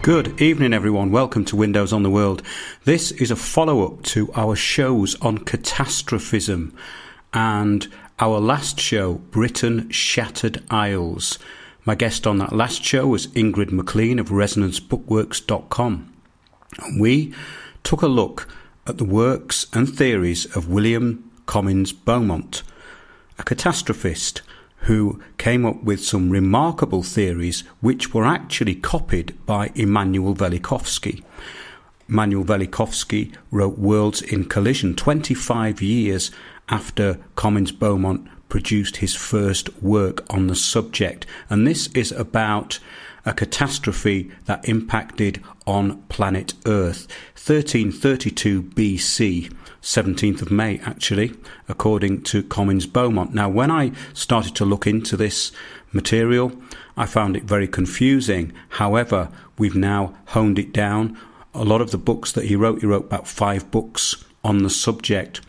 Good evening, everyone. Welcome to Windows on the World. This is a follow-up to our shows on catastrophism and our last show, Britain Shattered Isles. My guest on that last show was Ingrid McLean of ResonanceBookworks.com. And we took a look at the works and theories of William Comyns Beaumont, a catastrophist who came up with some remarkable theories which were actually copied by Immanuel Velikovsky. Immanuel Velikovsky wrote Worlds in Collision 25 years after Comyns Beaumont produced his first work on the subject. And this is about a catastrophe that impacted on planet Earth. 1332 BC, 17th of May actually, according to Comyns Beaumont. Now, when I started to look into this material, I found it very confusing. However, we've now honed it down. A lot of the books that he wrote about 5 books on the subject.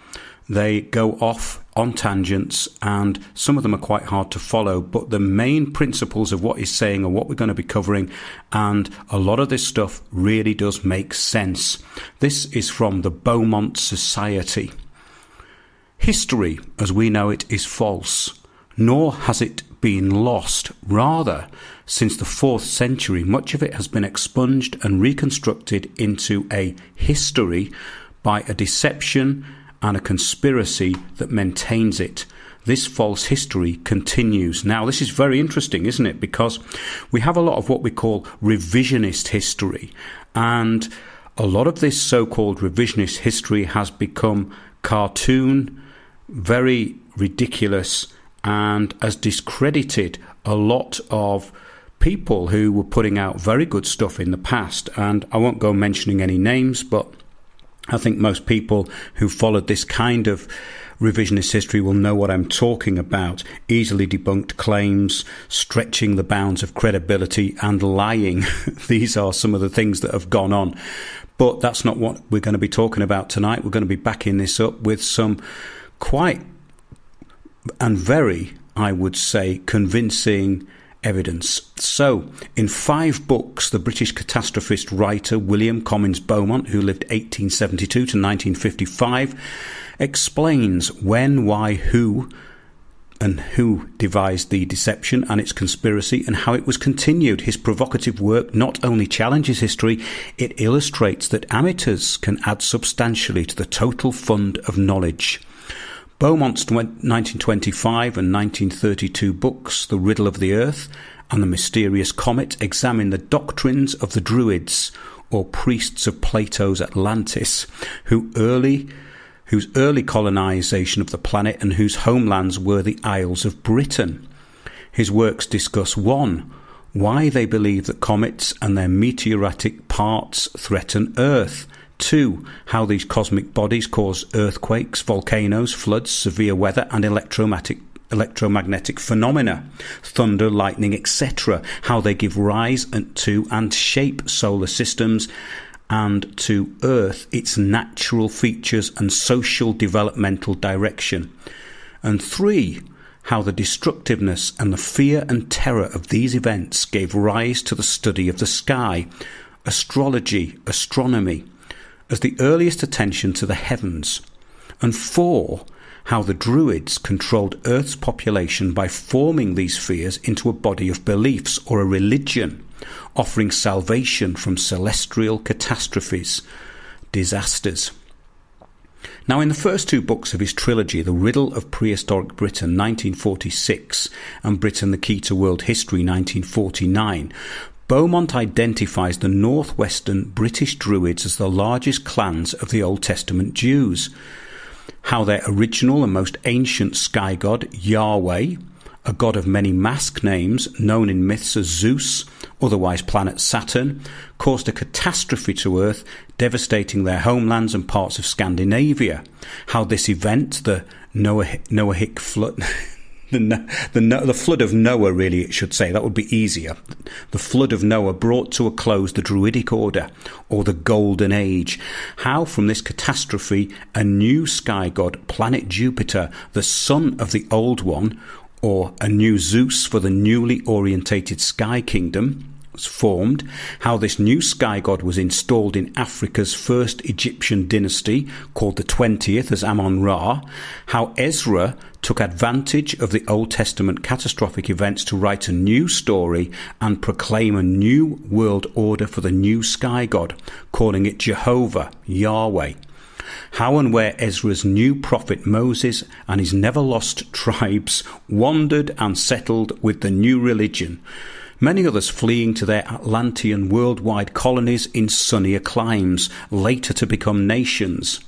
They go off on tangents, and some of them are quite hard to follow, but the main principles of what he's saying are what we're going to be covering, and a lot of this stuff really does make sense. This is from the Beaumont Society. History, as we know it, is false, nor has it been lost. Rather, since the 4th century, much of it has been expunged and reconstructed into a history by a deception and a conspiracy that maintains it. This false history continues. Now, this is very interesting, isn't it? Because we have a lot of what we call revisionist history, and a lot of this so-called revisionist history has become cartoon, very ridiculous, and has discredited a lot of people who were putting out very good stuff in the past. And I won't go mentioning any names, but I think most people who followed this kind of revisionist history will know what I'm talking about. Easily debunked claims, stretching the bounds of credibility, and lying. These are some of the things that have gone on. But that's not what we're going to be talking about tonight. We're going to be backing this up with some quite and very, I would say, convincing evidence. So, in 5 books, the British catastrophist writer William Comyns Beaumont, who lived 1872 to 1955, explains when, why, who, and who devised the deception and its conspiracy, and how it was continued. His provocative work not only challenges history, it illustrates that amateurs can add substantially to the total fund of knowledge. Beaumont's 1925 and 1932 books, The Riddle of the Earth and The Mysterious Comet, examine the doctrines of the Druids, or priests of Plato's Atlantis, whose early colonization of the planet and whose homelands were the Isles of Britain. His works discuss 1. Why they believe that comets and their meteoritic parts threaten Earth. 2. How these cosmic bodies cause earthquakes, volcanoes, floods, severe weather and electromagnetic phenomena, thunder, lightning, etc. How they give rise to and shape solar systems and to Earth, its natural features and social developmental direction. And 3. How the destructiveness and the fear and terror of these events gave rise to the study of the sky, astrology, astronomy, as the earliest attention to the heavens. And 4. How the Druids controlled Earth's population by forming these fears into a body of beliefs or a religion, offering salvation from celestial catastrophes, disasters. Now, in the first 2 books of his trilogy, The Riddle of Prehistoric Britain, 1946, and Britain, the Key to World History, 1949, Beaumont identifies the northwestern British Druids as the largest clans of the Old Testament Jews. How their original and most ancient sky god, Yahweh, a god of many mask names, known in myths as Zeus, otherwise planet Saturn, caused a catastrophe to Earth, devastating their homelands and parts of Scandinavia. How this event, the Noahic flood... The flood of Noah, really, it should say. That would be easier. The flood of Noah brought to a close the Druidic order, or the Golden Age. How from this catastrophe a new sky god, planet Jupiter, the son of the old one, or a new Zeus for the newly orientated sky kingdom, was formed, how this new sky god was installed in Africa's first Egyptian dynasty, called the 20th as Amun-Ra, how Ezra took advantage of the Old Testament catastrophic events to write a new story and proclaim a new world order for the new sky god, calling it Jehovah, Yahweh. How and where Ezra's new prophet Moses and his never-lost tribes wandered and settled with the new religion, many others fleeing to their Atlantean worldwide colonies in sunnier climes, later to become nations.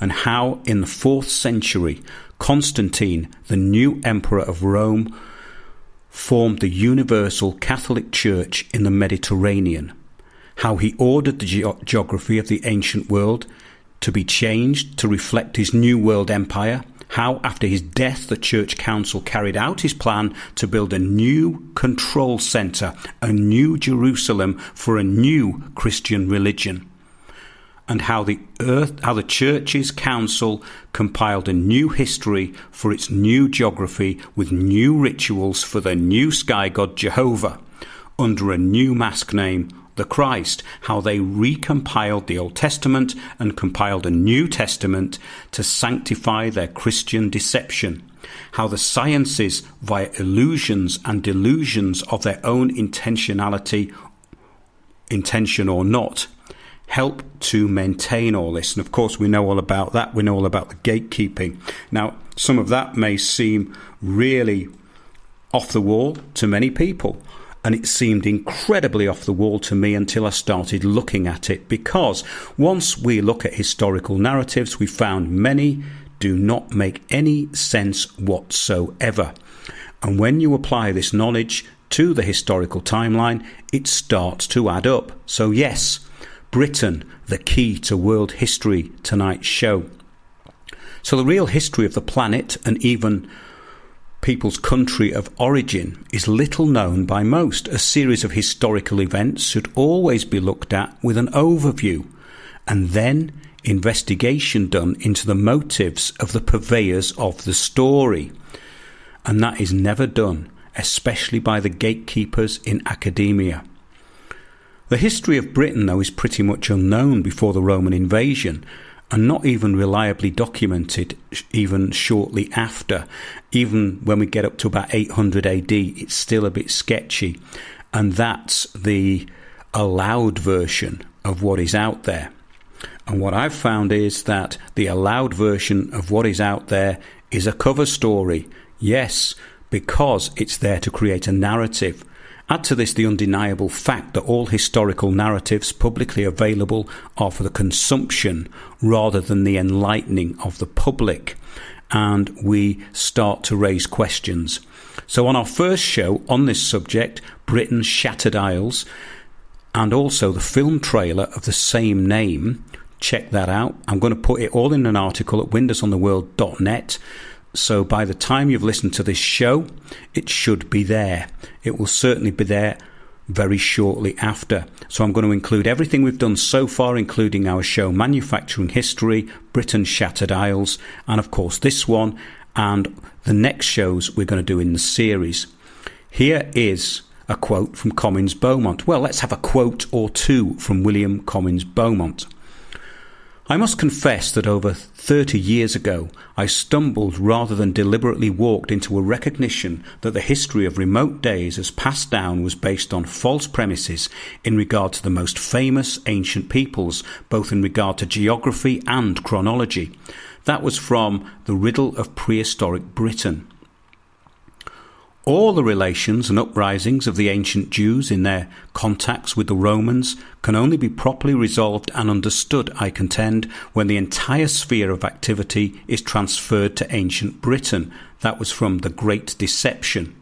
And how, in the 4th century, Constantine, the new emperor of Rome, formed the universal Catholic Church in the Mediterranean. How he ordered the geography of the ancient world to be changed to reflect his new world empire. How, after his death, the Church Council carried out his plan to build a new control centre, a new Jerusalem for a new Christian religion. And how the Church's Council compiled a new history for its new geography with new rituals for the new sky god Jehovah, under a new mask name, the Christ, how they recompiled the Old Testament and compiled a New Testament to sanctify their Christian deception, how the sciences, via illusions and delusions of their own intentionality, intention or not, help to maintain all this. And of course we know all about that. We know all about the gatekeeping. Now, some of that may seem really off the wall to many people. And it seemed incredibly off the wall to me until I started looking at it, because once we look at historical narratives, we found many do not make any sense whatsoever. And when you apply this knowledge to the historical timeline, it starts to add up. So yes, Britain, the key to world history, tonight's show. So the real history of the planet, and even people's country of origin, is little known by most. A series of historical events should always be looked at with an overview, and then investigation done into the motives of the purveyors of the story. And that is never done, especially by the gatekeepers in academia. The history of Britain, though, is pretty much unknown before the Roman invasion, and not even reliably documented even shortly after. Even when we get up to about 800 AD, it's still a bit sketchy. And that's the allowed version of what is out there. And what I've found is that the allowed version of what is out there is a cover story. Yes, because it's there to create a narrative. Add to this the undeniable fact that all historical narratives publicly available are for the consumption rather than the enlightening of the public. And we start to raise questions. So on our first show on this subject, Britain's Shattered Isles, and also the film trailer of the same name, check that out. I'm going to put it all in an article at windowsontheworld.net. So by the time you've listened to this show, it should be there. It will certainly be there very shortly after. So I'm going to include everything we've done so far, including our show Manufacturing History, Britain's Shattered Isles, and of course this one, and the next shows we're going to do in the series. Here is a quote from Comyns Beaumont. Well, let's have a quote or two from William Comyns Beaumont. I must confess that over 30 years ago, I stumbled rather than deliberately walked into a recognition that the history of remote days as passed down was based on false premises in regard to the most famous ancient peoples, both in regard to geography and chronology. That was from The Riddle of Prehistoric Britain. All the relations and uprisings of the ancient Jews in their contacts with the Romans can only be properly resolved and understood, I contend, when the entire sphere of activity is transferred to ancient Britain. That was from The Great Deception.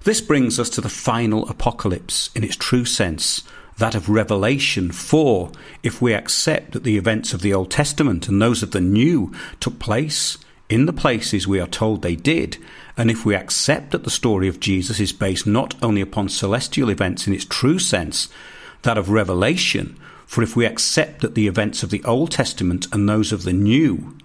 This brings us to the final apocalypse in its true sense, that of Revelation 4, if we accept that the events of the Old Testament and those of the New took place in the places we are told they did, and if we accept that the story of Jesus is based not only upon celestial events in its true sense, that of Revelation, for if we accept that the events of the Old Testament and those of the New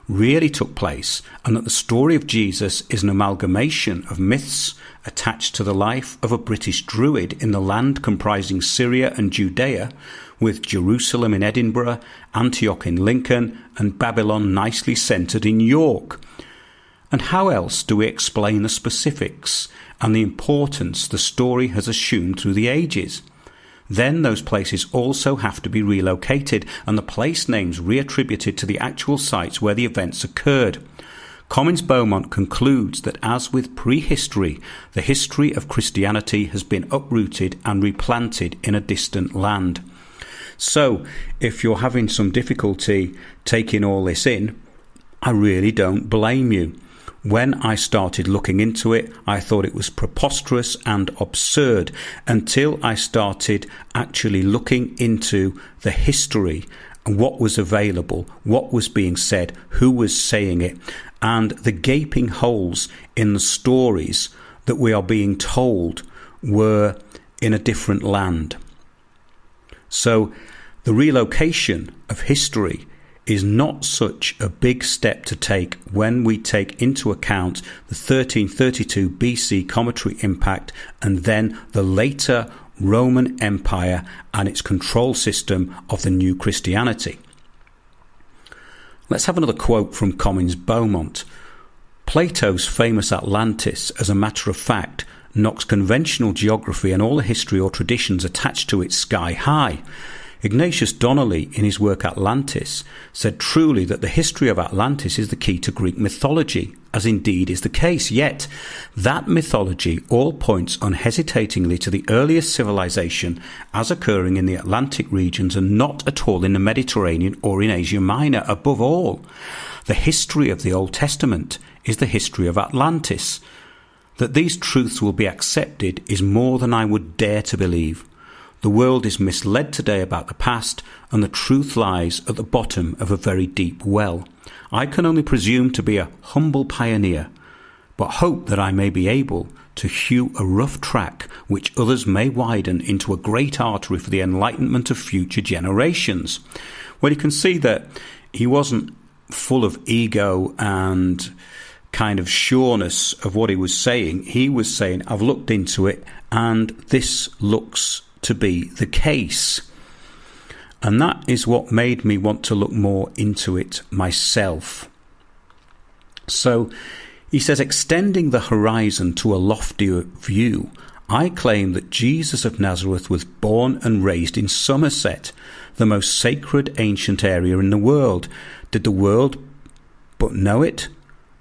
really took place, and that the story of Jesus is an amalgamation of myths attached to the life of a British druid in the land comprising Syria and Judea, with Jerusalem in Edinburgh, Antioch in Lincoln, and Babylon nicely centred in York. And how else do we explain the specifics and the importance the story has assumed through the ages? Then those places also have to be relocated and the place names reattributed to the actual sites where the events occurred. Comyns-Beaumont concludes that as with prehistory, the history of Christianity has been uprooted and replanted in a distant land. So, if you're having some difficulty taking all this in, I really don't blame you. When I started looking into it, I thought it was preposterous and absurd until I started actually looking into the history and what was available, what was being said, who was saying it, and the gaping holes in the stories that we are being told were in a different land. So the relocation of history is not such a big step to take when we take into account the 1332 BC cometary impact and then the later Roman Empire and its control system of the new Christianity. Let's have another quote from Comyns-Beaumont. Plato's famous Atlantis, as a matter of fact, knocks conventional geography and all the history or traditions attached to it sky high. Ignatius Donnelly, in his work Atlantis, said truly that the history of Atlantis is the key to Greek mythology, as indeed is the case. Yet, that mythology all points unhesitatingly to the earliest civilization as occurring in the Atlantic regions and not at all in the Mediterranean or in Asia Minor. Above all, the history of the Old Testament is the history of Atlantis. That these truths will be accepted is more than I would dare to believe. The world is misled today about the past, and the truth lies at the bottom of a very deep well. I can only presume to be a humble pioneer, but hope that I may be able to hew a rough track which others may widen into a great artery for the enlightenment of future generations. Well, you can see that he wasn't full of ego and kind of sureness of what he was saying. He was saying, I've looked into it, and this looks to be the case. And that is what made me want to look more into it myself. So he says, extending the horizon to a loftier view, I claim that Jesus of Nazareth was born and raised in Somerset, the most sacred ancient area in the world. Did the world but know it?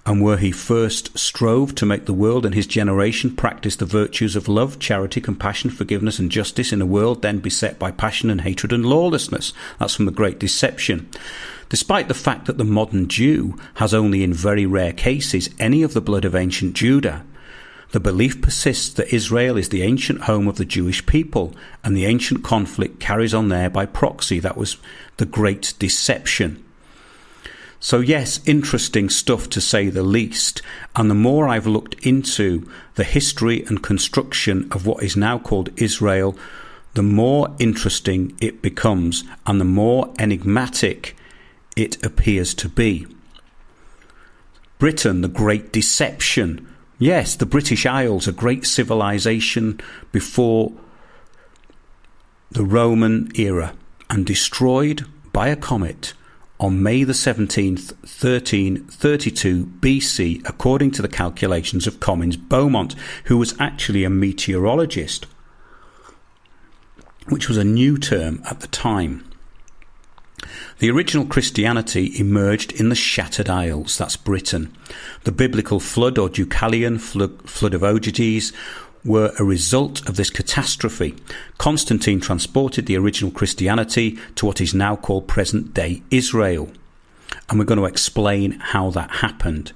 And where he first strove to make the world and his generation practice the virtues of love, charity, compassion, forgiveness and justice in a world then beset by passion and hatred and lawlessness. That's from The Great Deception. Despite the fact that the modern Jew has only in very rare cases any of the blood of ancient Judah, the belief persists that Israel is the ancient home of the Jewish people, and the ancient conflict carries on there by proxy. That was The Great Deception. So yes, interesting stuff to say the least. And the more I've looked into the history and construction of what is now called Israel, the more interesting it becomes and the more enigmatic it appears to be. Britain, the Great Deception. Yes, the British Isles, a great civilization before the Roman era and destroyed by a comet on May the 17th, 1332 BC, according to the calculations of Comyns-Beaumont, who was actually a meteorologist, which was a new term at the time. The original Christianity emerged in the Shattered Isles, that's Britain. The biblical flood or Deucalion flood of Ogyges were a result of this catastrophe. Constantine transported the original Christianity to what is now called present-day Israel. And we're going to explain how that happened.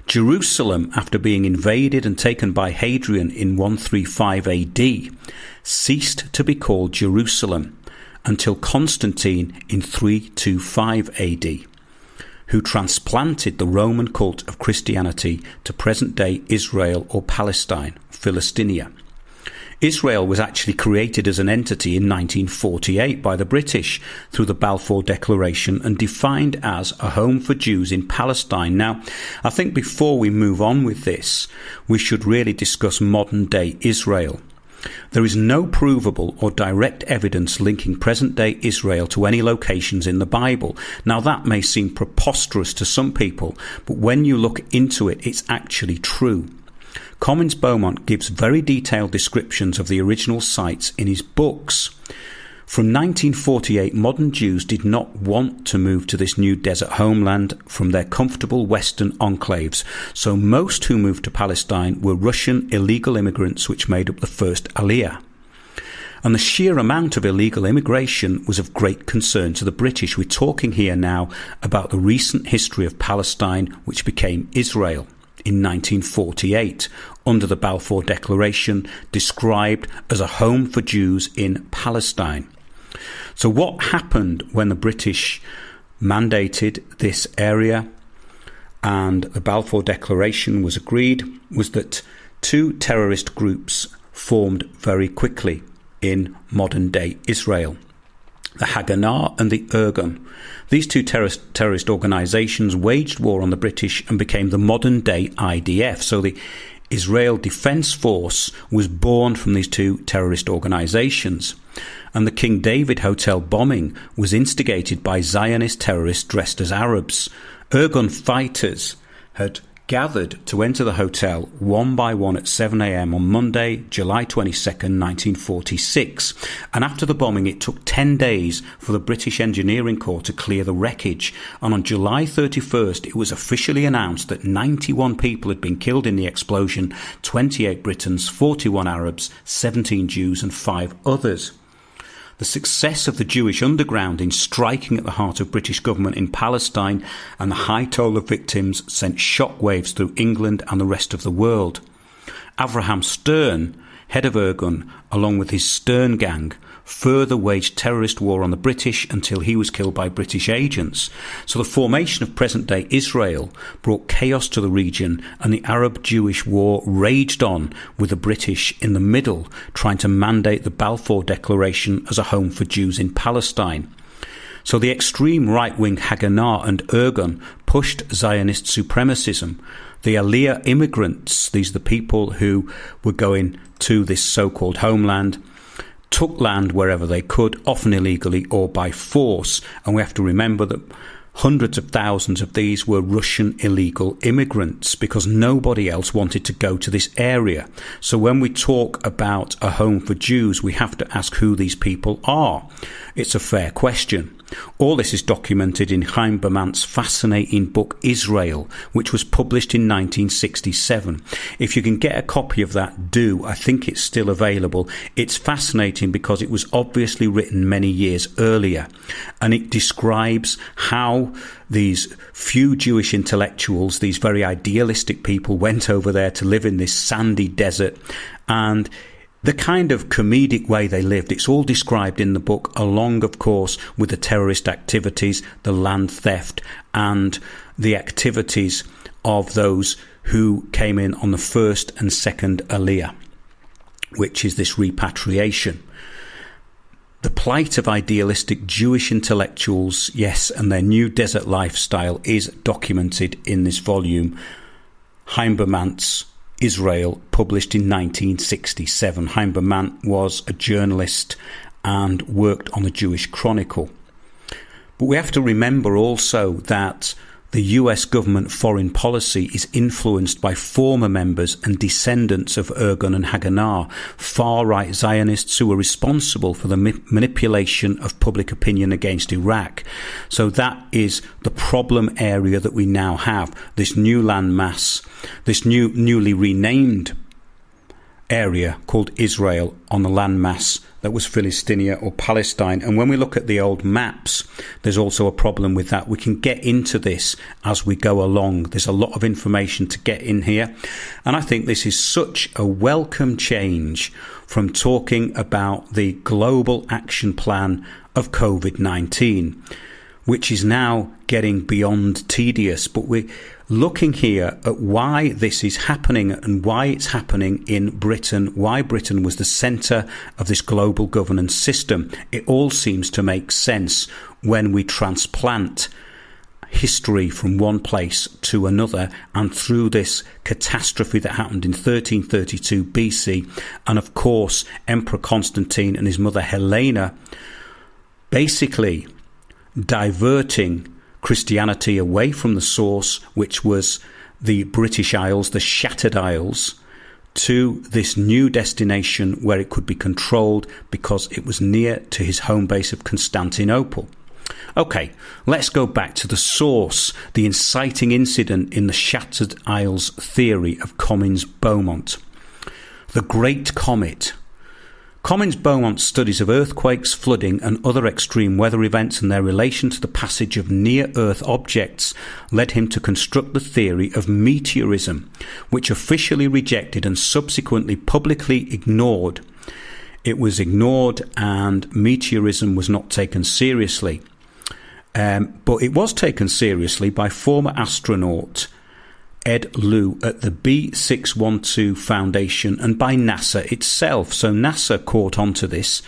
Jerusalem, after being invaded and taken by Hadrian in 135 AD, ceased to be called Jerusalem until Constantine in 325 AD, who transplanted the Roman cult of Christianity to present-day Israel or Palestine, Philistinia. Israel was actually created as an entity in 1948 by the British through the Balfour Declaration and defined as a home for Jews in Palestine. Now, I think before we move on with this, we should really discuss modern-day Israel. There is no provable or direct evidence linking present-day Israel to any locations in the Bible. Now, that may seem preposterous to some people, but when you look into it, it's actually true. Commons Beaumont gives very detailed descriptions of the original sites in his books. From 1948, modern Jews did not want to move to this new desert homeland from their comfortable western enclaves, so most who moved to Palestine were Russian illegal immigrants, which made up the first Aliyah. And the sheer amount of illegal immigration was of great concern to the British. We're talking here now about the recent history of Palestine, which became Israel in 1948, under the Balfour Declaration, described as a home for Jews in Palestine. So what happened when the British mandated this area and the Balfour Declaration was agreed was that two terrorist groups formed very quickly in modern-day Israel: the Haganah and the Irgun. These two terrorist organisations waged war on the British and became the modern-day IDF. So the Israel Defence Force was born from these two terrorist organisations. And the King David Hotel bombing was instigated by Zionist terrorists dressed as Arabs. Irgun fighters had gathered to enter the hotel one by one at 7 a.m. on Monday, July 22nd, 1946. And after the bombing, it took 10 days for the British Engineering Corps to clear the wreckage. And on July 31st, it was officially announced that 91 people had been killed in the explosion, 28 Britons, 41 Arabs, 17 Jews and 5 others. The success of the Jewish underground in striking at the heart of British government in Palestine and the high toll of victims sent shockwaves through England and the rest of the world. Avraham Stern, head of Irgun, along with his Stern gang, further waged terrorist war on the British until he was killed by British agents. So the formation of present-day Israel brought chaos to the region, and the Arab-Jewish war raged on, with the British in the middle, trying to mandate the Balfour Declaration as a home for Jews in Palestine. So the extreme right-wing Haganah and Irgun pushed Zionist supremacism. The Aliyah immigrants, these are the people who were going to this so-called homeland, took land wherever they could, often illegally or by force. And we have to remember that hundreds of thousands of these were Russian illegal immigrants because nobody else wanted to go to this area. So when we talk about a home for Jews, we have to ask who these people are. It's a fair question. All this is documented in Chaim Bermant's fascinating book Israel, which was published in 1967. If you can get a copy of that, do. I think it's still available. It's fascinating because it was obviously written many years earlier, and it describes how these few Jewish intellectuals, these very idealistic people, went over there to live in this sandy desert, and the kind of comedic way they lived. It's all described in the book, along, of course, with the terrorist activities, the land theft, and the activities of those who came in on the first and second Aliyah, which is this repatriation. The plight of idealistic Jewish intellectuals, yes, and their new desert lifestyle is documented in this volume, Chaim Bermant's Israel, published in 1967. Chaim Bermant was a journalist and worked on the Jewish Chronicle. But we have to remember also that the US government foreign policy is influenced by former members and descendants of Irgun and Haganah, far-right Zionists who were responsible for the manipulation of public opinion against Iraq. So that is the problem area that we now have, this new landmass, this newly renamed area called Israel on the landmass that was Philistinia or Palestine. And when we look at the old maps, there's also a problem with that. We can get into this as we go along. There's a lot of information to get in here. And I think this is such a welcome change from talking about the global action plan of COVID-19. which is now getting beyond tedious. But we're looking here at why this is happening and why it's happening in Britain, why Britain was the centre of this global governance system. It all seems to make sense when we transplant history from one place to another, and through this catastrophe that happened in 1332 BC, and of course Emperor Constantine and his mother Helena basically diverting Christianity away from the source, which was the British Isles, the Shattered Isles, to this new destination where it could be controlled because it was near to his home base of Constantinople. Okay, let's go back to the source, the inciting incident in the Shattered Isles theory of Comines-Beaumont. The Great Comet. Comines-Beaumont's studies of earthquakes, flooding and other extreme weather events and their relation to the passage of near-Earth objects led him to construct the theory of meteorism, which officially rejected and subsequently publicly ignored. It was ignored and meteorism was not taken seriously. But it was taken seriously by former astronaut Ed Lu at the B612 Foundation and by NASA itself. So NASA caught on to this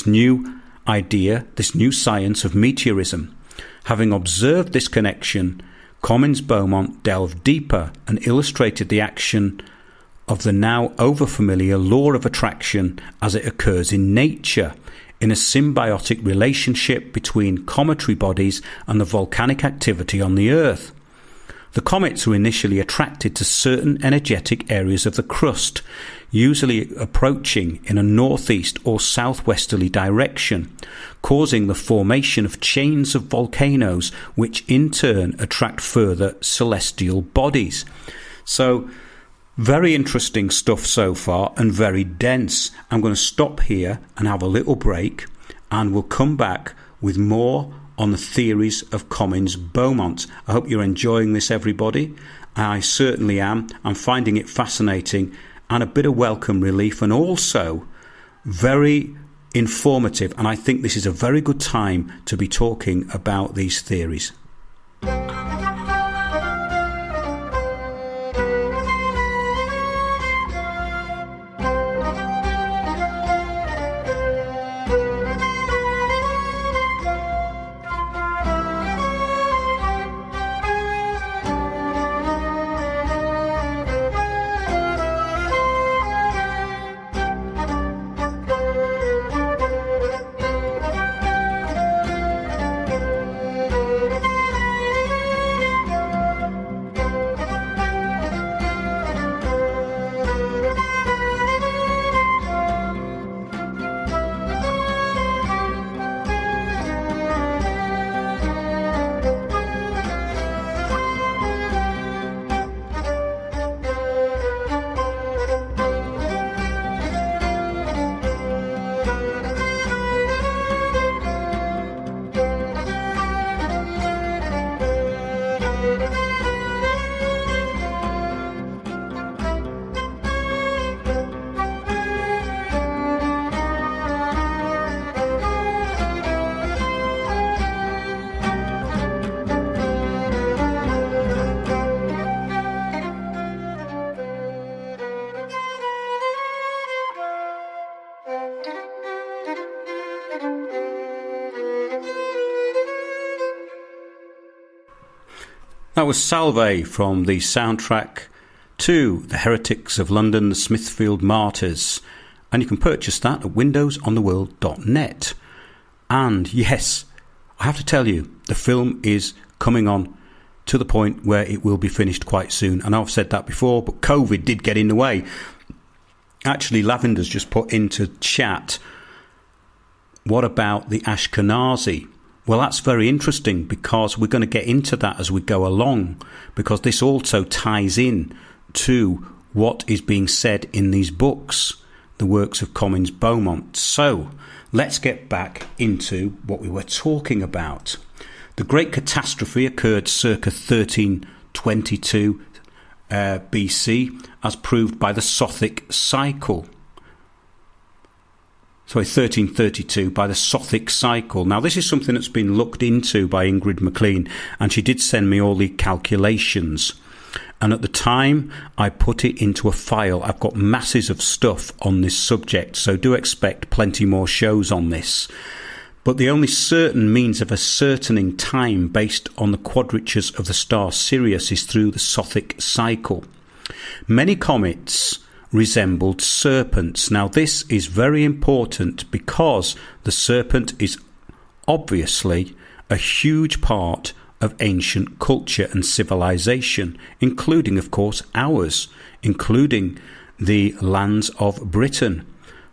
new idea, this new science of meteorism. Having observed this connection, Comines-Beaumont delved deeper and illustrated the action of the now overfamiliar law of attraction as it occurs in nature, in a symbiotic relationship between cometary bodies and the volcanic activity on the Earth. The comets were initially attracted to certain energetic areas of the crust, usually approaching in a northeast or southwesterly direction, causing the formation of chains of volcanoes, which in turn attract further celestial bodies. So, very interesting stuff so far and very dense. I'm going to stop here and have a little break, and we'll come back with more on the theories of Comines-Beaumont. I hope you're enjoying this, everybody. I certainly am. I'm finding it fascinating and a bit of welcome relief, and also very informative. And I think this is a very good time to be talking about these theories. That was Salve from the soundtrack to The Heretics of London, the Smithfield Martyrs. And you can purchase that at windowsontheworld.net. And yes, I have to tell you, the film is coming on to the point where it will be finished quite soon. I know I've said that before, but COVID did get in the way. Actually, Lavender's just put into chat, what about the Ashkenazi? Well, that's very interesting because we're going to get into that as we go along, because this also ties in to what is being said in these books, the works of Comines-Beaumont. So let's get back into what we were talking about. The Great Catastrophe occurred circa 1322 BC, as proved by the Sothic cycle. 1332 by the Sothic cycle. Now, this is something that's been looked into by Ingrid McLean, and she did send me all the calculations. And at the time, I put it into a file. I've got masses of stuff on this subject, so do expect plenty more shows on this. But the only certain means of ascertaining time based on the quadratures of the star Sirius is through the Sothic cycle. Many comets resembled serpents. Now, this is very important because the serpent is obviously a huge part of ancient culture and civilization, including, of course, ours, including the lands of Britain.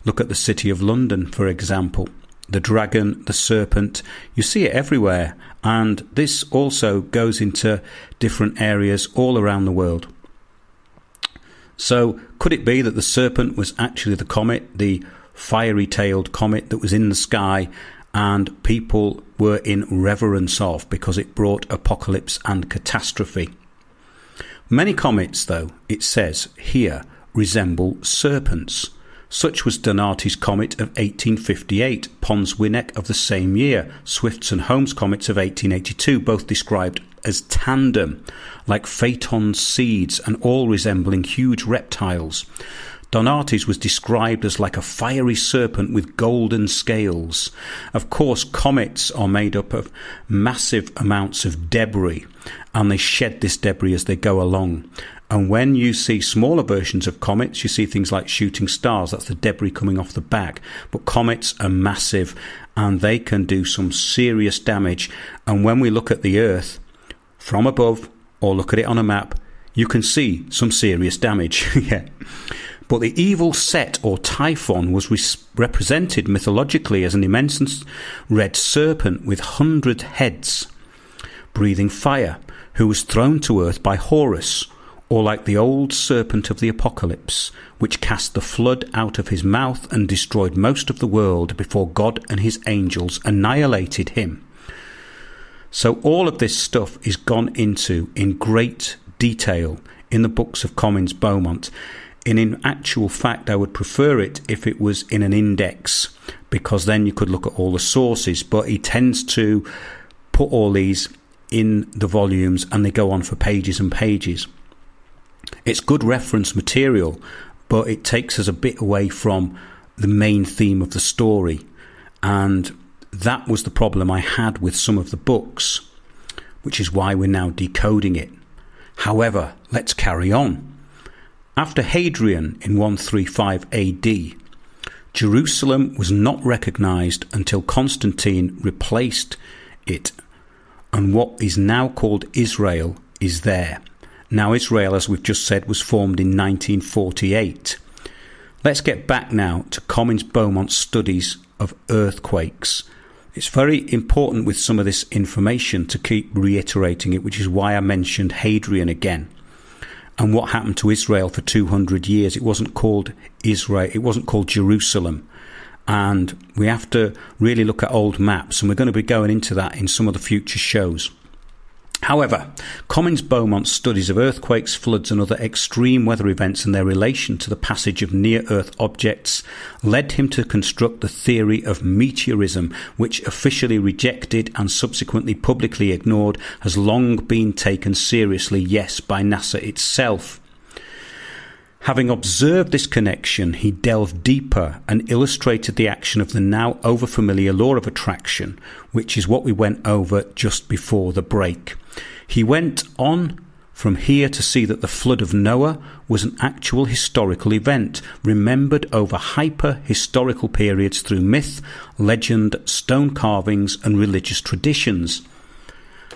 Look at the city of London, for example. The dragon, the serpent, you see it everywhere. And this also goes into different areas all around the world. So could it be that the serpent was actually the comet, the fiery-tailed comet that was in the sky and people were in reverence of because it brought apocalypse and catastrophe? Many comets, though, it says here, resemble serpents. Such was Donati's comet of 1858, Pons-Winneck of the same year, Swift's and Holmes' comets of 1882, both described as tandem, like phaeton seeds and all resembling huge reptiles. Donati's was described as like a fiery serpent with golden scales. Of course, comets are made up of massive amounts of debris, and they shed this debris as they go along. And when you see smaller versions of comets, you see things like shooting stars. That's the debris coming off the back. But comets are massive, and they can do some serious damage. And when we look at the Earth from above, or look at it on a map, you can see some serious damage. Yeah. But the evil Set, or Typhon, was represented mythologically as an immense red serpent with 100 heads, breathing fire, who was thrown to earth by Horus, or like the old serpent of the Apocalypse, which cast the flood out of his mouth and destroyed most of the world before God and his angels annihilated him. So all of this stuff is gone into in great detail in the books of Comins Beaumont. And in actual fact, I would prefer it if it was in an index, because then you could look at all the sources. But he tends to put all these in the volumes, and they go on for pages and pages. It's good reference material, but it takes us a bit away from the main theme of the story. And that was the problem I had with some of the books, which is why we're now decoding it. However, let's carry on. After Hadrian in 135 AD, Jerusalem was not recognized until Constantine replaced it, and what is now called Israel is there. Now, Israel, as we've just said, was formed in 1948. Let's get back now to Comins Beaumont's studies of earthquakes. It's very important with some of this information to keep reiterating it, which is why I mentioned Hadrian again. And what happened to Israel for 200 years. It wasn't called Israel, it wasn't called Jerusalem. And we have to really look at old maps, and we're going to be going into that in some of the future shows. However, Comins Beaumont's studies of earthquakes, floods and other extreme weather events and their relation to the passage of near-Earth objects led him to construct the theory of meteorism, which, officially rejected and subsequently publicly ignored, has long been taken seriously, yes, by NASA itself. Having observed this connection, he delved deeper and illustrated the action of the now overfamiliar law of attraction, which is what we went over just before the break. He went on from here to see that the flood of Noah was an actual historical event, remembered over hyper-historical periods through myth, legend, stone carvings and religious traditions.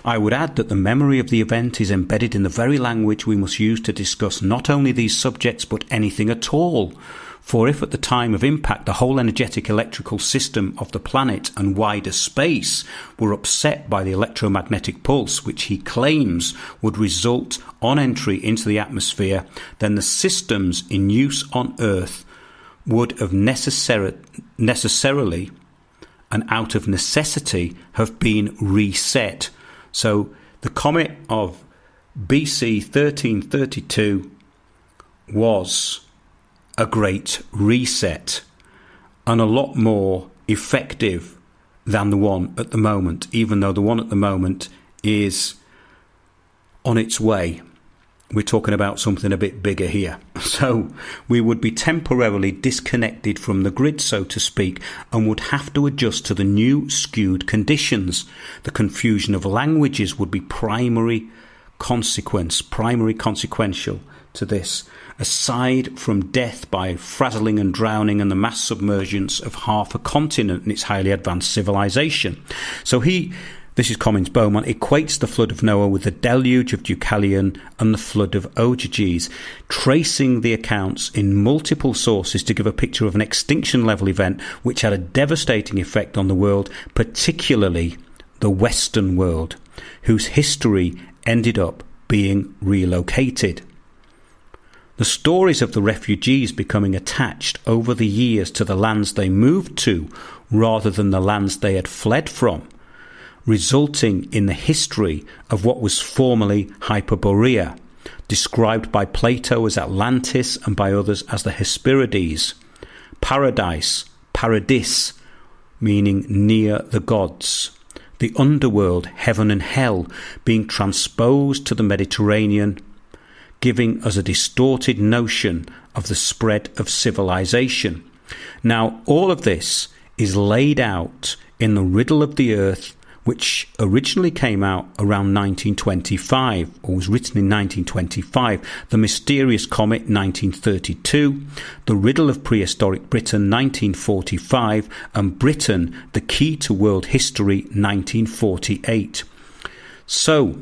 I would add that the memory of the event is embedded in the very language we must use to discuss not only these subjects but anything at all. For if at the time of impact the whole energetic electrical system of the planet and wider space were upset by the electromagnetic pulse, which he claims would result on entry into the atmosphere, then the systems in use on Earth would have necessarily and out of necessity have been reset. So the comet of BC 1332 was a great reset. and a lot more effective than the one at the moment, even though the one at the moment is on its way. We're talking about something a bit bigger here. So we would be temporarily disconnected from the grid, so to speak, and would have to adjust to the new skewed conditions. The confusion of languages would be primary consequential to this, aside from death by frazzling and drowning and the mass submergence of half a continent and its highly advanced civilization. So this is Comins Beaumont, equates the flood of Noah with the deluge of Deucalion and the flood of Ogyges, tracing the accounts in multiple sources to give a picture of an extinction-level event which had a devastating effect on the world, particularly the Western world, whose history ended up being relocated. The stories of the refugees becoming attached over the years to the lands they moved to rather than the lands they had fled from, resulting in the history of what was formerly Hyperborea, described by Plato as Atlantis and by others as the Hesperides. Paradise, paradis, meaning near the gods. The underworld, heaven and hell, being transposed to the Mediterranean, giving us a distorted notion of the spread of civilization. Now, all of this is laid out in The Riddle of the Earth, which originally came out around 1925, or was written in 1925, The Mysterious Comet, 1932, The Riddle of Prehistoric Britain, 1945, and Britain, The Key to World History, 1948. So,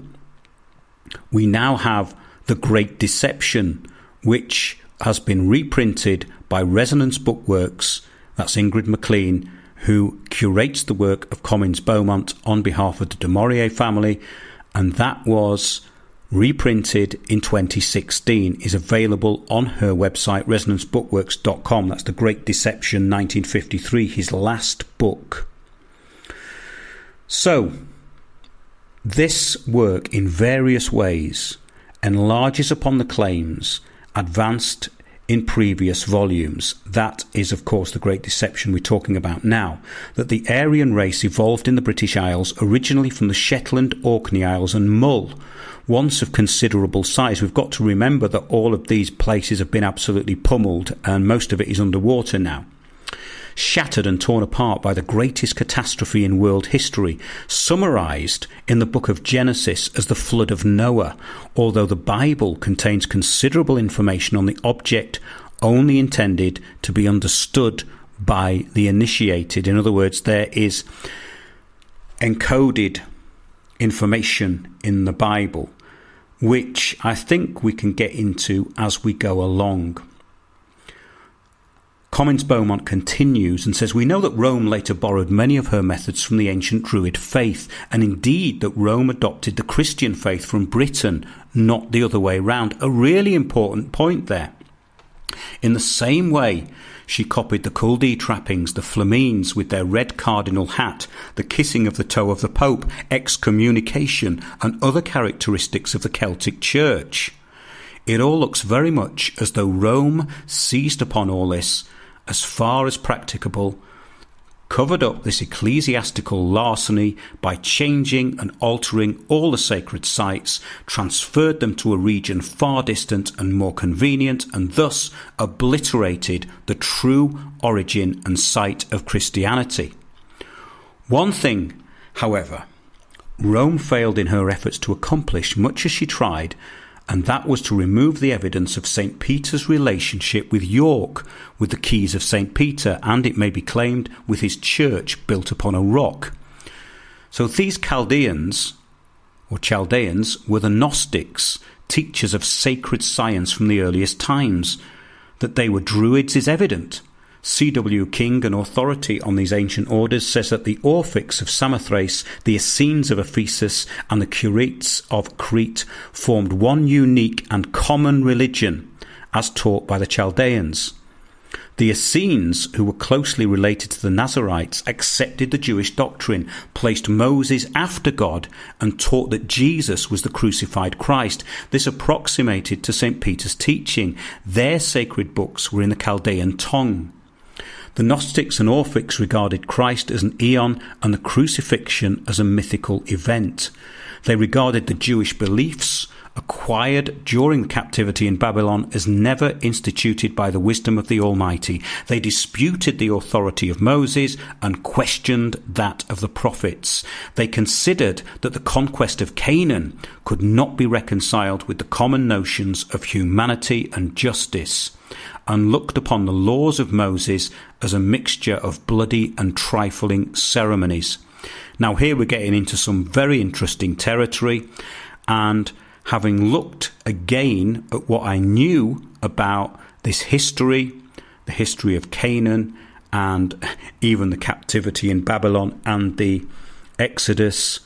we now have The Great Deception, which has been reprinted by Resonance Bookworks, that's Ingrid MacLean, who curates the work of Comins Beaumont on behalf of the du Maurier family, and that was reprinted in 2016, is available on her website, resonancebookworks.com. That's The Great Deception, 1953, his last book. So, this work in various ways enlarges upon the claims advanced in previous volumes. That is, of course, the Great Deception we're talking about now, that the Aryan race evolved in the British Isles, originally from the Shetland, Orkney Isles and Mull, once of considerable size. We've got to remember that all of these places have been absolutely pummeled, and most of it is underwater now. Shattered and torn apart by the greatest catastrophe in world history, summarized in the book of Genesis as the flood of Noah, although the Bible contains considerable information on the object only intended to be understood by the initiated. In other words, there is encoded information in the Bible, which I think we can get into as we go along. Comins Beaumont continues and says, we know that Rome later borrowed many of her methods from the ancient Druid faith, and indeed that Rome adopted the Christian faith from Britain, not the other way round. A really important point there. In the same way, she copied the Culdee trappings, the Flamines with their red cardinal hat, the kissing of the toe of the Pope, excommunication, and other characteristics of the Celtic Church. It all looks very much as though Rome seized upon all this as far as practicable, covered up this ecclesiastical larceny by changing and altering all the sacred sites, transferred them to a region far distant and more convenient, and thus obliterated the true origin and site of Christianity. One thing, however, Rome failed in her efforts to accomplish, much as she tried, and that was to remove the evidence of St. Peter's relationship with York, with the keys of St. Peter, and it may be claimed with his church built upon a rock. So these Chaldeans were the Gnostics, teachers of sacred science from the earliest times. That they were Druids is evident. C.W. King, an authority on these ancient orders, says that the Orphics of Samothrace, the Essenes of Ephesus, and the Curites of Crete formed one unique and common religion, as taught by the Chaldeans. The Essenes, who were closely related to the Nazarites, accepted the Jewish doctrine, placed Moses after God, and taught that Jesus was the crucified Christ. This approximated to St. Peter's teaching. Their sacred books were in the Chaldean tongue. The Gnostics and Orphics regarded Christ as an eon and the crucifixion as a mythical event. They regarded the Jewish beliefs acquired during the captivity in Babylon as never instituted by the wisdom of the Almighty. They disputed the authority of Moses and questioned that of the prophets. They considered that the conquest of Canaan could not be reconciled with the common notions of humanity and justice, and looked upon the laws of Moses as a mixture of bloody and trifling ceremonies. Now here we're getting into some very interesting territory, and having looked again at what I knew about this history, the history of Canaan, and even the captivity in Babylon and the Exodus,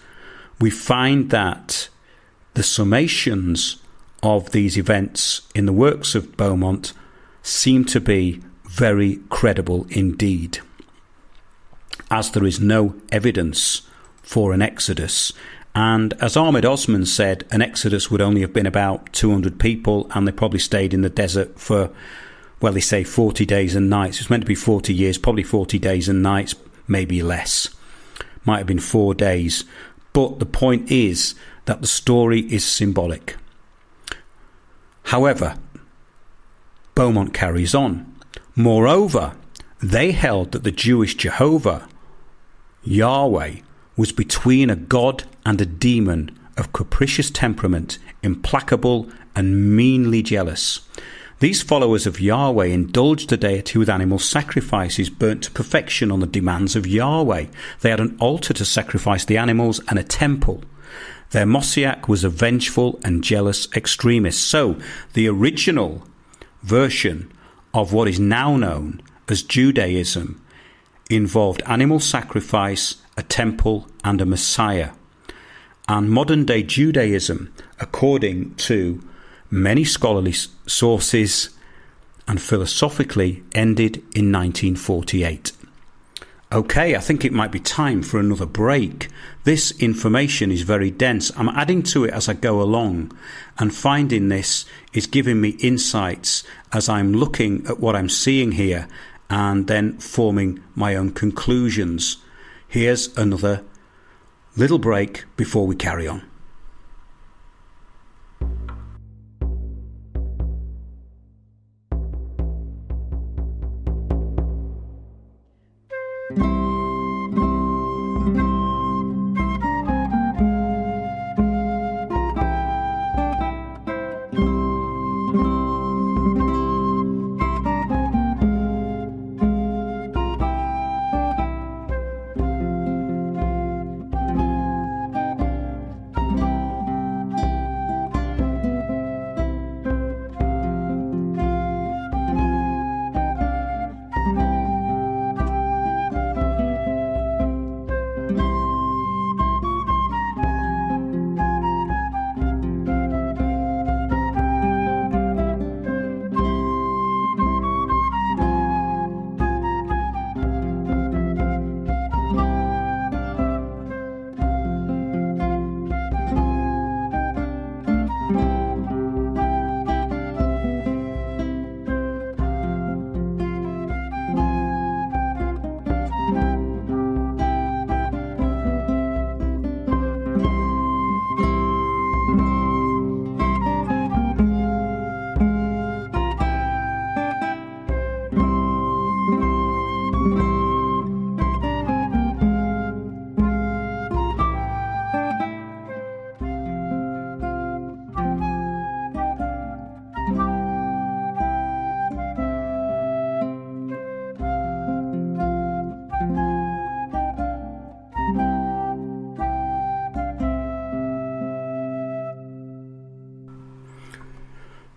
we find that the summations of these events in the works of Beaumont seem to be very credible indeed, as there is no evidence for an Exodus. And as Ahmed Osman said, an Exodus would only have been about 200 people, and they probably stayed in the desert for, well, they say 40 days and nights. It's meant to be 40 years, probably 40 days and nights, maybe less. Might have been 4 days. But the point is that the story is symbolic. However, Beaumont carries on. Moreover, they held that the Jewish Jehovah, Yahweh, was between a god and a demon of capricious temperament, implacable and meanly jealous. These followers of Yahweh indulged the deity with animal sacrifices burnt to perfection on the demands of Yahweh. They had an altar to sacrifice the animals and a temple. Their Moshiach was a vengeful and jealous extremist. So the original version of what is now known as Judaism involved animal sacrifice, a temple and a Messiah. And modern day Judaism, according to many scholarly sources and philosophically, ended in 1948. Okay, I think it might be time for another break. This information is very dense. I'm adding to it as I go along, and finding this is giving me insights as I'm looking at what I'm seeing here and then forming my own conclusions. Here's another little break before we carry on.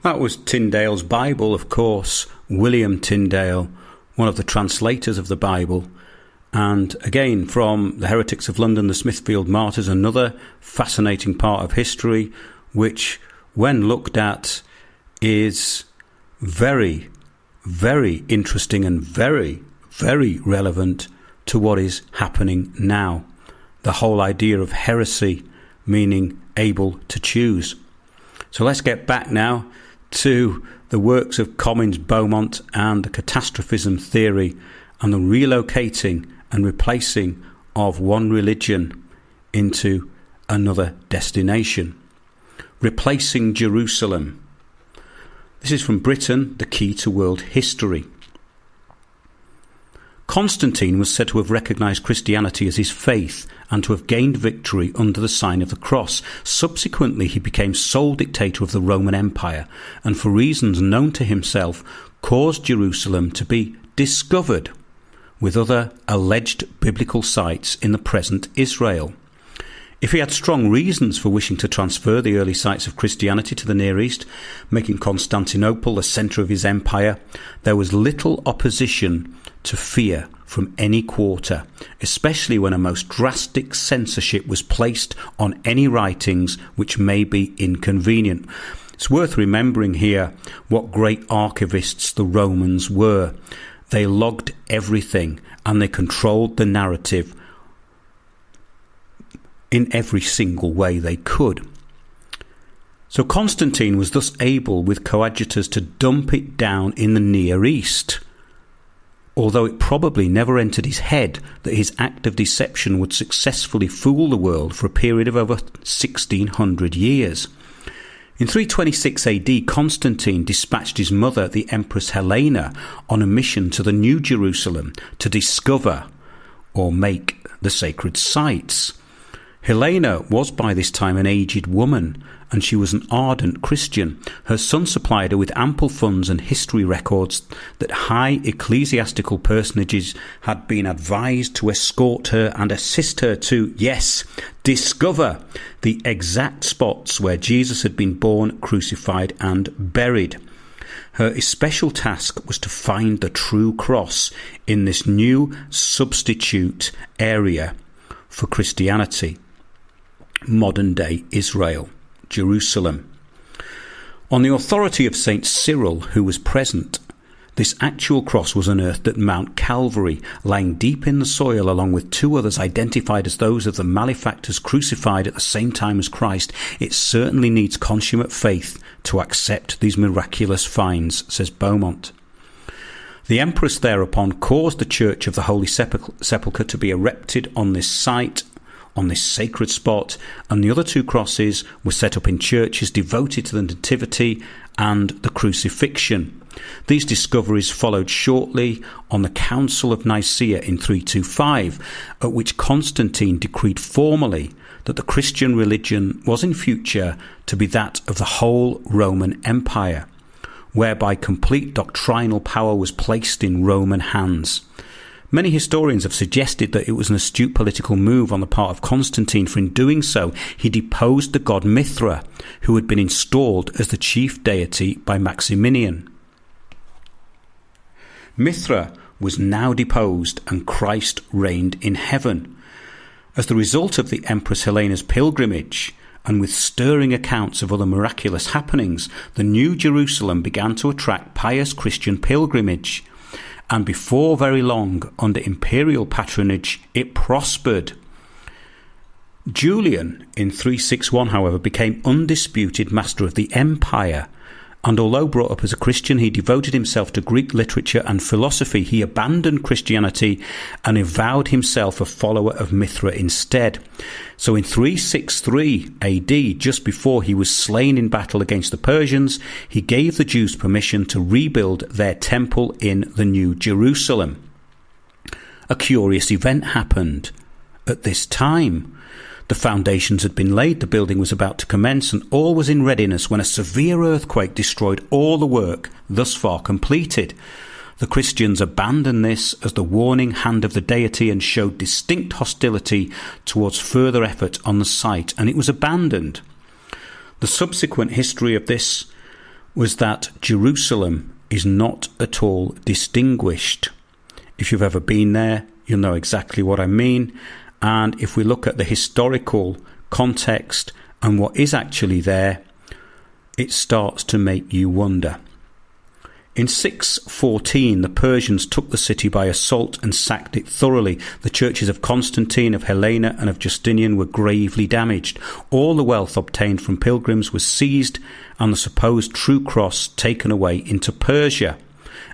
That was Tyndale's Bible, of course, William Tyndale, one of the translators of the Bible. And again, from The Heretics of London, the Smithfield Martyrs, another fascinating part of history, which, when looked at, is very, very interesting and very, very relevant to what is happening now. The whole idea of heresy, meaning able to choose. So let's get back now to the works of Comyns, Beaumont and the catastrophism theory, and the relocating and replacing of one religion into another destination. Replacing Jerusalem. This is from Britain, The Key to World History. Constantine was said to have recognised Christianity as his faith and to have gained victory under the sign of the cross. Subsequently, he became sole dictator of the Roman Empire and, for reasons known to himself, caused Jerusalem to be discovered with other alleged biblical sites in the present Israel. If he had strong reasons for wishing to transfer the early sites of Christianity to the Near East, making Constantinople the centre of his empire, there was little opposition to fear from any quarter, especially when a most drastic censorship was placed on any writings which may be inconvenient. It's worth remembering here what great archivists the Romans were. They logged everything and they controlled the narrative in every single way they could. So Constantine was thus able, with coadjutors, to dump it down in the Near East, although it probably never entered his head that his act of deception would successfully fool the world for a period of over 1600 years. In 326 AD, Constantine dispatched his mother, the Empress Helena, on a mission to the New Jerusalem to discover or make the sacred sites. Helena was by this time an aged woman, and she was an ardent Christian. Her son supplied her with ample funds and history records that high ecclesiastical personages had been advised to escort her and assist her to, yes, discover the exact spots where Jesus had been born, crucified and buried. Her especial task was to find the true cross in this new substitute area for Christianity. Modern-day Israel, Jerusalem. On the authority of St. Cyril, who was present, this actual cross was unearthed at Mount Calvary, lying deep in the soil along with two others identified as those of the malefactors crucified at the same time as Christ. It certainly needs consummate faith to accept these miraculous finds, says Beaumont. The Empress thereupon caused the Church of the Holy Sepulchre to be erected on this site, on this sacred spot, and the other two crosses were set up in churches devoted to the Nativity and the Crucifixion. These discoveries followed shortly on the Council of Nicaea in 325, at which Constantine decreed formally that the Christian religion was in future to be that of the whole Roman Empire, whereby complete doctrinal power was placed in Roman hands. Many historians have suggested that it was an astute political move on the part of Constantine, for in doing so he deposed the god Mithra, who had been installed as the chief deity by Maximian. Mithra was now deposed and Christ reigned in heaven. As the result of the Empress Helena's pilgrimage, and with stirring accounts of other miraculous happenings, the New Jerusalem began to attract pious Christian pilgrimage. And before very long, under imperial patronage, it prospered. Julian, in 361, however, became undisputed master of the empire, and although brought up as a Christian, he devoted himself to Greek literature and philosophy. He abandoned Christianity and avowed himself a follower of Mithra instead. So in 363 AD, just before he was slain in battle against the Persians, he gave the Jews permission to rebuild their temple in the New Jerusalem. A curious event happened at this time. The foundations had been laid, the building was about to commence, and all was in readiness when a severe earthquake destroyed all the work thus far completed. The Christians abandoned this as the warning hand of the deity and showed distinct hostility towards further effort on the site, and it was abandoned. The subsequent history of this was that Jerusalem is not at all distinguished. If you've ever been there, you'll know exactly what I mean. And if we look at the historical context and what is actually there, it starts to make you wonder. In 614, the Persians took the city by assault and sacked it thoroughly. The churches of Constantine, of Helena and of Justinian were gravely damaged. All the wealth obtained from pilgrims was seized and the supposed true cross taken away into Persia.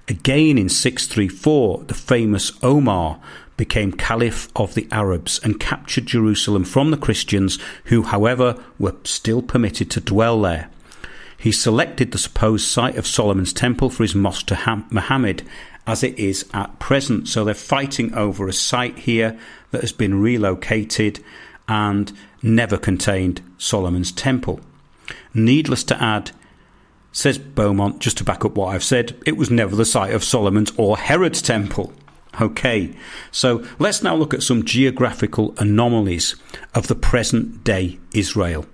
Again in 634, the famous Omar became Caliph of the Arabs and captured Jerusalem from the Christians, who, however, were still permitted to dwell there. He selected the supposed site of Solomon's temple for his mosque to Muhammad, as it is at present. So they're fighting over a site here that has been relocated and never contained Solomon's temple. Needless to add, says Beaumont, just to back up what I've said, it was never the site of Solomon's or Herod's temple. Okay, so let's now look at some geographical anomalies of the present day Israel.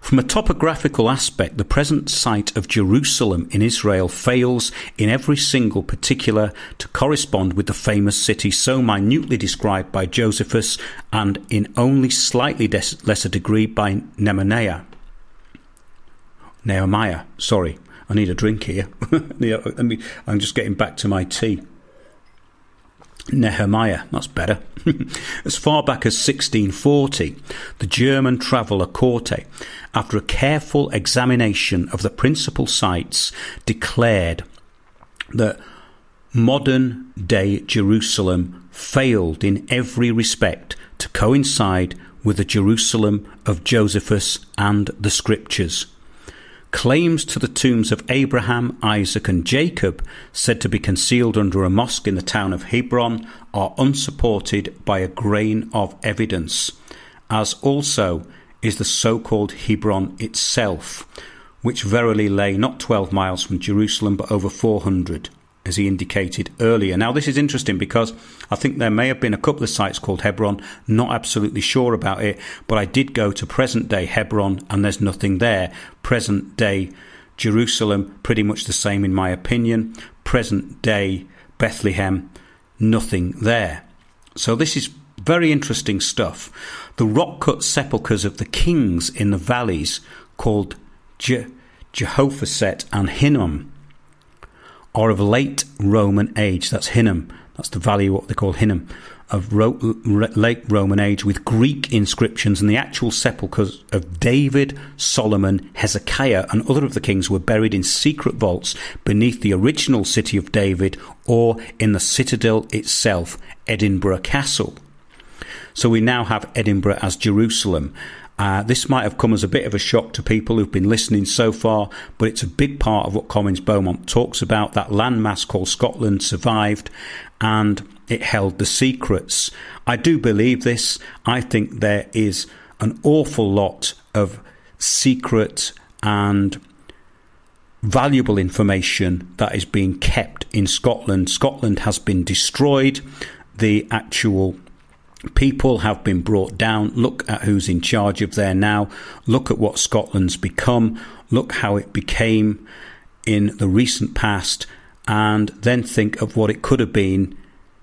From a topographical aspect, the present site of Jerusalem in Israel fails in every single particular to correspond with the famous city so minutely described by Josephus and in only slightly lesser degree by Nehemiah. Sorry, I need a drink here. I'm just getting back to my tea. Nehemiah, that's better. As far back as 1640, the German traveller Corte, after a careful examination of the principal sites, declared that modern-day Jerusalem failed in every respect to coincide with the Jerusalem of Josephus and the Scriptures. Claims to the tombs of Abraham, Isaac and Jacob, said to be concealed under a mosque in the town of Hebron, are unsupported by a grain of evidence, as also is the so-called Hebron itself, which verily lay not 12 miles from Jerusalem but over 400, as he indicated earlier. Now this is interesting because I think there may have been a couple of sites called Hebron, not absolutely sure about it, but I did go to present day Hebron and there's nothing there. Present day Jerusalem, pretty much the same in my opinion. Present day Bethlehem, nothing there. So this is very interesting stuff. The rock-cut sepulchres of the kings in the valleys called Jehoshaphat and Hinnom are of late Roman age. That's Hinnom. That's the valley, what they call Hinnom, of late Roman age, with Greek inscriptions, and the actual sepulchres of David, Solomon, Hezekiah and other of the kings were buried in secret vaults beneath the original city of David or in the citadel itself, Edinburgh Castle. So we now have Edinburgh as Jerusalem. This might have come as a bit of a shock to people who've been listening so far, but it's a big part of what Collins Beaumont talks about. That landmass called Scotland survived and it held the secrets. I do believe this. I think there is an awful lot of secret and valuable information that is being kept in Scotland. Scotland has been destroyed. The actual people have been brought down. Look at who's in charge of there now. Look at what Scotland's become. Look how it became in the recent past, and then think of what it could have been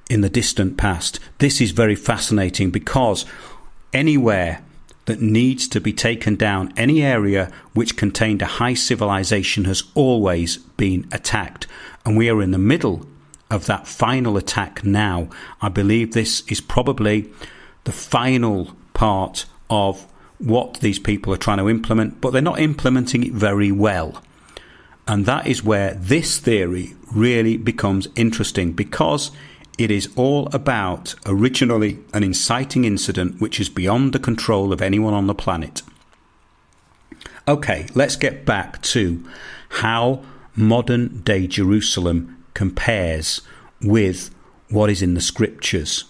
in the distant past. This is very fascinating because anywhere that needs to be taken down, any area which contained a high civilization, has always been attacked, and we are in the middle of that final attack now. I believe this is probably the final part of what these people are trying to implement, but they're not implementing it very well. And that is where this theory really becomes interesting, because it is all about originally an inciting incident which is beyond the control of anyone on the planet. Okay, let's get back to how modern day Jerusalem compares with what is in the Scriptures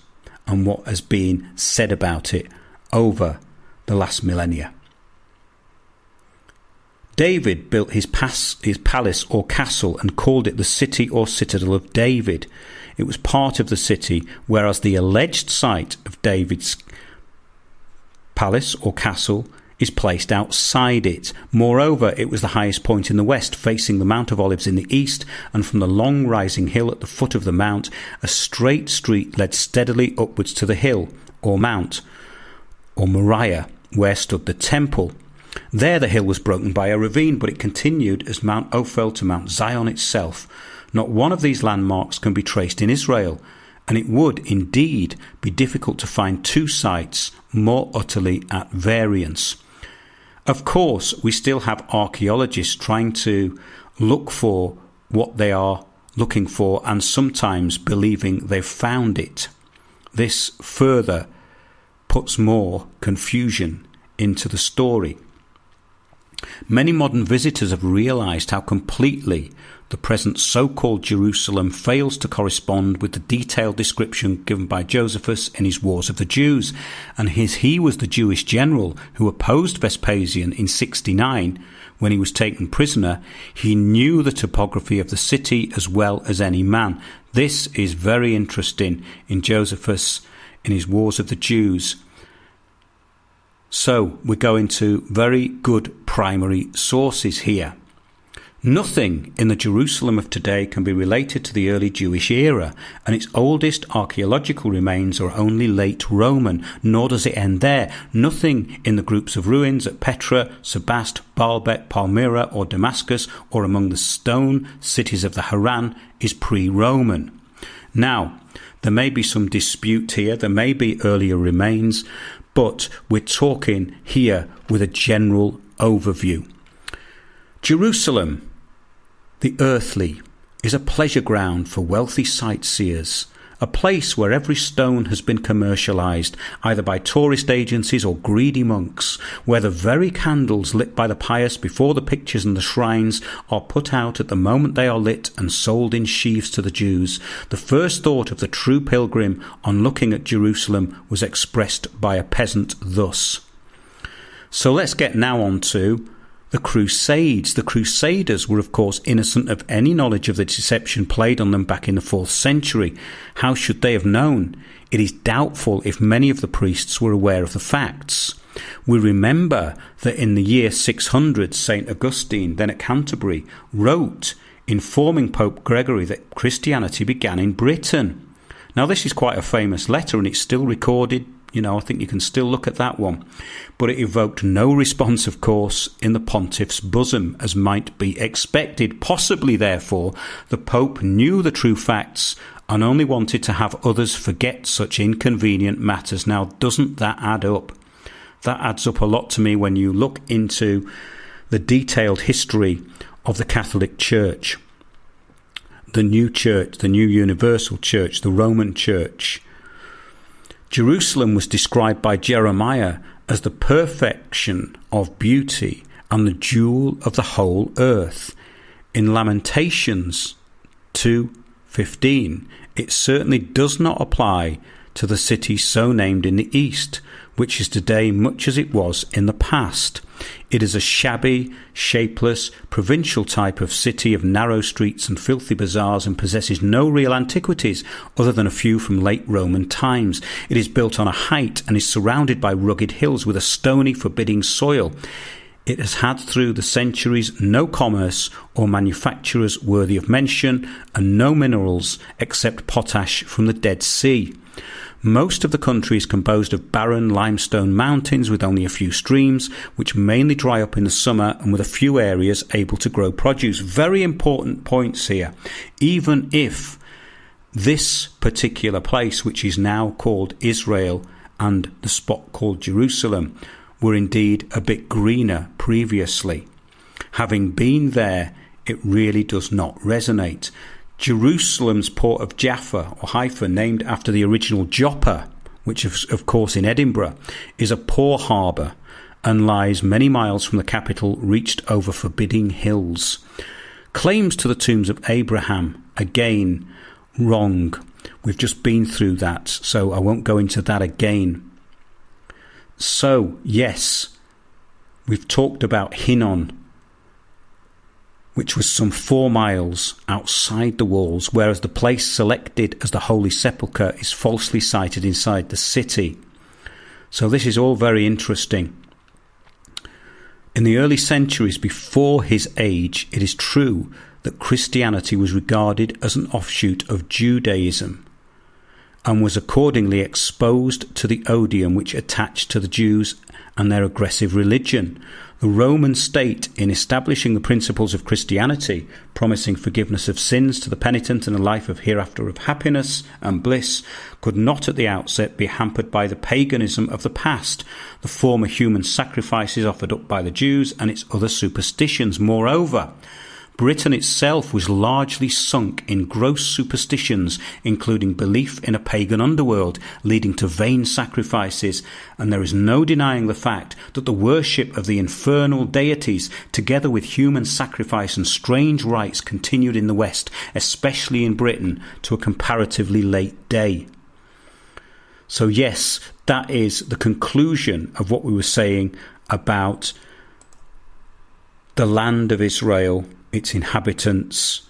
and what has been said about it over the last millennia. David built his palace or castle and called it the city or citadel of David. It was part of the city, whereas the alleged site of David's palace or castle is placed outside it. Moreover, it was the highest point in the west, facing the Mount of Olives in the east, and from the long rising hill at the foot of the mount, a straight street led steadily upwards to the hill, or mount, or Moriah, where stood the temple. There the hill was broken by a ravine, but it continued as Mount Ophel to Mount Zion itself. Not one of these landmarks can be traced in Israel, and it would indeed be difficult to find two sites more utterly at variance. Of course, we still have archaeologists trying to look for what they are looking for and sometimes believing they've found it. This further puts more confusion into the story. Many modern visitors have realised how completely the present so-called Jerusalem fails to correspond with the detailed description given by Josephus in his Wars of the Jews, and he was the Jewish general who opposed Vespasian in 69 when he was taken prisoner. He knew the topography of the city as well as any man. This is very interesting in Josephus in his Wars of the Jews. So we're going to very good primary sources here. Nothing in the Jerusalem of today can be related to the early Jewish era, and its oldest archaeological remains are only late Roman, nor does it end there. Nothing in the groups of ruins at Petra, Sebast, Baalbek, Palmyra or Damascus, or among the stone cities of the Haran, is pre-Roman. Now, there may be some dispute here, there may be earlier remains, but we're talking here with a general overview. Jerusalem, the earthly, is a pleasure ground for wealthy sightseers, a place where every stone has been commercialised, either by tourist agencies or greedy monks, where the very candles lit by the pious before the pictures and the shrines are put out at the moment they are lit and sold in sheaves to the Jews. The first thought of the true pilgrim on looking at Jerusalem was expressed by a peasant thus. So let's get now on to the Crusades. The Crusaders were, of course, innocent of any knowledge of the deception played on them back in the 4th century. How should they have known? It is doubtful if many of the priests were aware of the facts. We remember that in the year 600, St. Augustine, then at Canterbury, wrote informing Pope Gregory that Christianity began in Britain. Now, this is quite a famous letter, and it's still recorded. I think you can still look at that one. But it evoked no response, of course, in the pontiff's bosom, as might be expected. Possibly, therefore, the Pope knew the true facts and only wanted to have others forget such inconvenient matters. Now, doesn't that add up? That adds up a lot to me when you look into the detailed history of the Catholic Church, the new church, the new universal church, the Roman Church. Jerusalem was described by Jeremiah as the perfection of beauty and the jewel of the whole earth. In Lamentations 2:15, it certainly does not apply to the city so named in the east, which is today much as it was in the past. It is a shabby, shapeless, provincial type of city of narrow streets and filthy bazaars, and possesses no real antiquities other than a few from late Roman times. It is built on a height and is surrounded by rugged hills with a stony, forbidding soil. It has had through the centuries no commerce or manufacturers worthy of mention, and no minerals except potash from the Dead Sea. Most of the country is composed of barren limestone mountains with only a few streams, which mainly dry up in the summer, and with a few areas able to grow produce. Very important points here. Even if this particular place, which is now called Israel, and the spot called Jerusalem, were indeed a bit greener previously, having been there, it really does not resonate. Jerusalem's port of Jaffa or Haifa, named after the original Joppa, which is of course in Edinburgh, is a poor harbour and lies many miles from the capital, reached over forbidding hills. Claims to the tombs of Abraham, again, wrong. We've just been through that, so I won't go into that again. So, yes, we've talked about Hinnom, which was some 4 miles outside the walls, whereas the place selected as the Holy Sepulchre is falsely sited inside the city. So this is all very interesting. In the early centuries before his age, it is true that Christianity was regarded as an offshoot of Judaism, and was accordingly exposed to the odium which attached to the Jews and their aggressive religion. The Roman state, in establishing the principles of Christianity, promising forgiveness of sins to the penitent and a life of hereafter of happiness and bliss, could not at the outset be hampered by the paganism of the past, the former human sacrifices offered up by the Jews, and its other superstitions. Moreover, Britain itself was largely sunk in gross superstitions, including belief in a pagan underworld, leading to vain sacrifices, and there is no denying the fact that the worship of the infernal deities, together with human sacrifice and strange rites, continued in the West, especially in Britain, to a comparatively late day. So yes, that is the conclusion of what we were saying about the land of Israel, its inhabitants,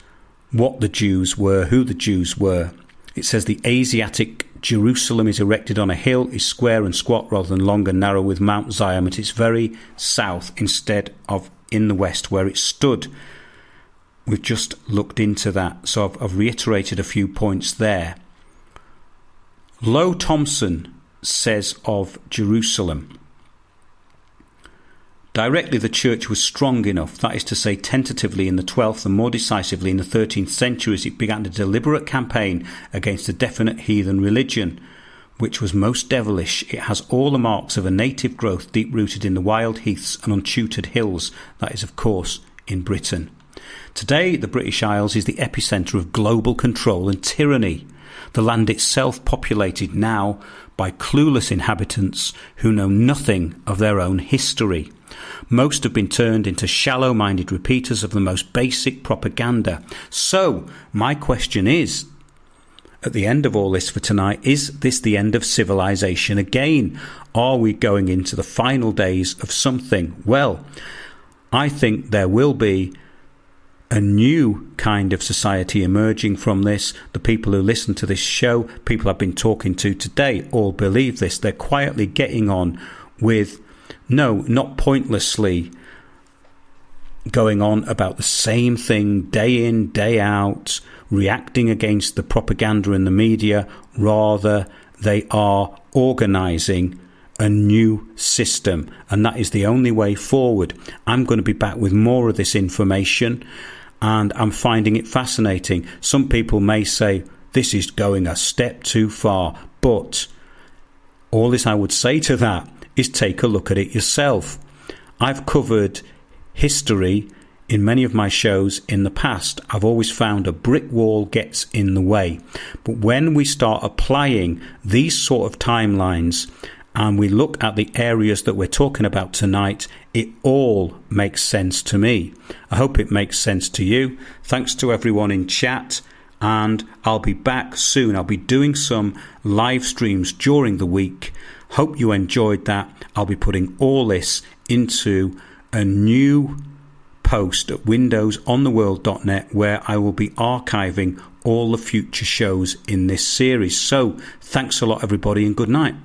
what the Jews were, who the Jews were. It says the Asiatic Jerusalem is erected on a hill, is square and squat rather than long and narrow, with Mount Zion at its very south instead of in the west where it stood. We've just looked into that, so I've reiterated a few points there. Low Thompson says of Jerusalem, directly the church was strong enough, that is to say tentatively in the 12th and more decisively in the 13th centuries, it began a deliberate campaign against a definite heathen religion, which was most devilish. It has all the marks of a native growth deep-rooted in the wild heaths and untutored hills, that is of course in Britain. Today the British Isles is the epicentre of global control and tyranny. The land itself populated now by clueless inhabitants who know nothing of their own history. Most have been turned into shallow-minded repeaters of the most basic propaganda. So, my question is, at the end of all this for tonight, is this the end of civilization again? Are we going into the final days of something? Well, I think there will be a new kind of society emerging from this. The people who listen to this show, people I've been talking to today, all believe this. They're quietly getting on with, no, not pointlessly going on about the same thing day in, day out, reacting against the propaganda in the media. Rather, they are organising a new system, and that is the only way forward. I'm going to be back with more of this information, and I'm finding it fascinating. Some people may say this is going a step too far, but all this I would say to that is take a look at it yourself. I've covered history in many of my shows in the past. I've always found a brick wall gets in the way. But when we start applying these sort of timelines and we look at the areas that we're talking about tonight, it all makes sense to me. I hope it makes sense to you. Thanks to everyone in chat, and I'll be back soon. I'll be doing some live streams during the week. Hope you enjoyed that. I'll be putting all this into a new post at windowsontheworld.net where I will be archiving all the future shows in this series. So thanks a lot everybody, and good night.